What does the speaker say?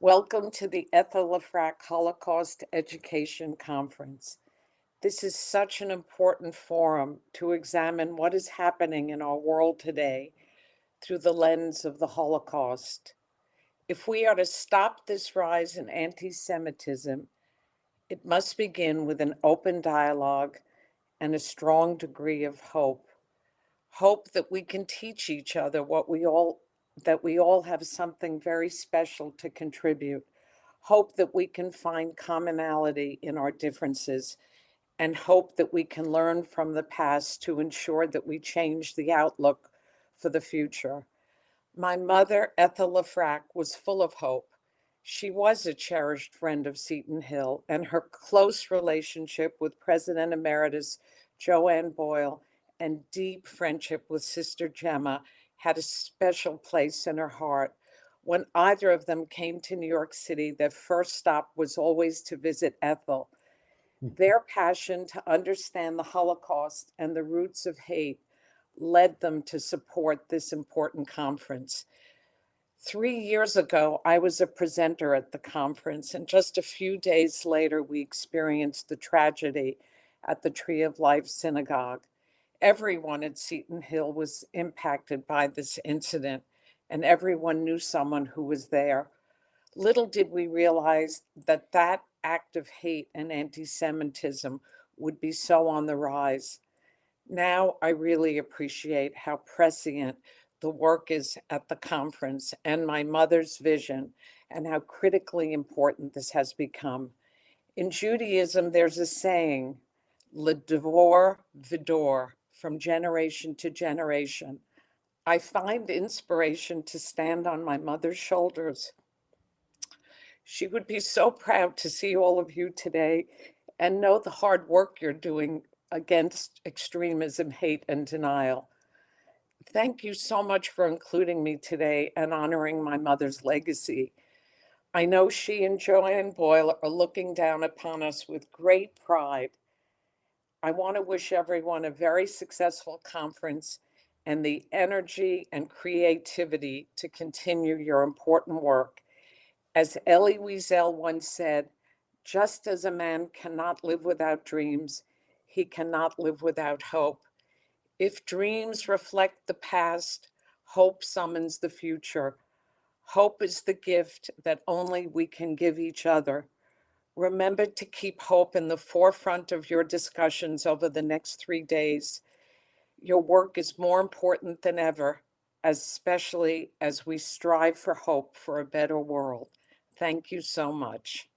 Welcome to the Frak Holocaust Education Conference. This is such an important forum to examine what is happening in our world today through the lens of the Holocaust. If we are to stop this rise in anti-Semitism, it must begin with an open dialogue and a strong degree of hope. Hope that we can teach each other that we all have something very special to contribute. Hope that we can find commonality in our differences, and hope that we can learn from the past to ensure that we change the outlook for the future. My mother, Ethel Frak, was full of hope. She was a cherished friend of Seton Hill, and her close relationship with President Emeritus Joanne Boyle and deep friendship with Sister Gemma had a special place in her heart. When either of them came to New York City, their first stop was always to visit Ethel. Their passion to understand the Holocaust and the roots of hate led them to support this important conference. 3 years ago, I was a presenter at the conference, and just a few days later, we experienced the tragedy at the Tree of Life Synagogue. Everyone at Seton Hill was impacted by this incident, and everyone knew someone who was there. Little did we realize that that act of hate and anti-Semitism would be so on the rise. Now I really appreciate how prescient the work is at the conference and my mother's vision, and how critically important this has become. In Judaism, there's a saying, "Ledor vidor," from generation to generation. I find inspiration to stand on my mother's shoulders. She would be so proud to see all of you today and know the hard work you're doing against extremism, hate, and denial. Thank you so much for including me today and honoring my mother's legacy. I know she and Joanne Boyle are looking down upon us with great pride. I want to wish everyone a very successful conference and the energy and creativity to continue your important work. As Elie Wiesel once said, just as a man cannot live without dreams, he cannot live without hope. If dreams reflect the past, hope summons the future. Hope is the gift that only we can give each other. Remember to keep hope in the forefront of your discussions over the next 3 days. Your work is more important than ever, especially as we strive for hope for a better world. Thank you so much.